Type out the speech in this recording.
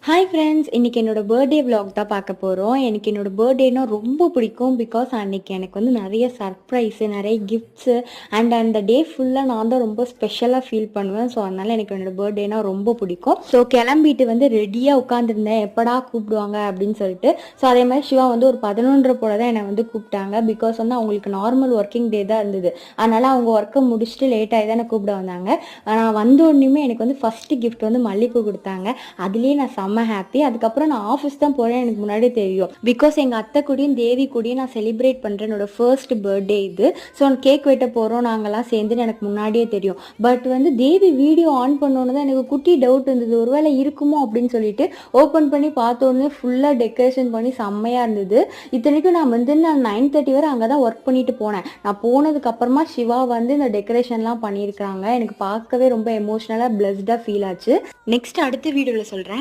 Hi friends, இன்னைக்கு என்னோட birthday vlog தான் பார்க்க போகிறோம். எனக்கு என்னோட பர்த்டேனா ரொம்ப பிடிக்கும். பிகாஸ் அன்னைக்கு எனக்கு வந்து நிறைய சர்ப்ரைஸு, நிறைய கிஃப்ட்ஸு அண்ட் அந்த டே ஃபுல்லாக நான் தான் ரொம்ப ஸ்பெஷலாக ஃபீல் பண்ணுவேன். ஸோ அதனால் எனக்கு என்னோட பர்த்டேனா ரொம்ப பிடிக்கும். ஸோ கிளம்பிட்டு வந்து ரெடியாக உட்காந்துருந்தேன், எப்படா கூப்பிடுவாங்க அப்படின்னு சொல்லிட்டு. ஸோ அதே மாதிரி சிவா வந்து ஒரு 11:30 போல தான் என்னை வந்து கூப்பிட்டாங்க. பிகாஸ் வந்து அவங்களுக்கு நார்மல் ஒர்க்கிங் டே தான் இருந்தது. அதனால் அவங்க ஒர்க்கை முடிச்சுட்டு லேட்டாகி தான் என்னை கூப்பிட வந்தாங்க. நான் வந்த உடனேயுமே எனக்கு வந்து ஃபஸ்ட்டு கிஃப்ட் வந்து மல்லிகைப்பூ கொடுத்தாங்க. அதுலேயே நான் செம்ம ஹாப்பி. அதுக்கப்புறம் நான் ஆஃபீஸ் தான் போகிறேன் எனக்கு முன்னாடியே தெரியும். பிகாஸ் எங்கள் அத்தை கூடயும் தேவி கூடயும் நான் செலிப்ரேட் பண்ணுறேன் என்னோட ஃபர்ஸ்ட் பர்த்டே இது. ஸோ கேக் வெட்ட போகிறோம் நாங்கள்லாம் சேர்ந்துன்னு எனக்கு முன்னாடியே தெரியும். பட் வந்து தேவி வீடியோ ஆன் பண்ணோன்னு தான் எனக்கு குட்டி டவுட் இருந்தது, ஒருவேளை இருக்குமோ அப்படின்னு சொல்லிட்டு ஓப்பன் பண்ணி பார்த்தோன்னே ஃபுல்லாக டெக்கரேஷன் பண்ணி செம்மையாக இருந்தது. இத்தனைக்கும் நான் வந்து 9:30 வரை அங்கே தான் ஒர்க் பண்ணிட்டு போனேன். நான் போனதுக்கு அப்புறமா சிவா வந்து இந்த டெக்கரேஷன்லாம் பண்ணியிருக்காங்க. எனக்கு பார்க்கவே ரொம்ப எமோஷ்னலாக பிளஸ்டாக ஃபீல் ஆச்சு. நெக்ஸ்ட் அடுத்த வீடியோவில் சொல்கிறேன்.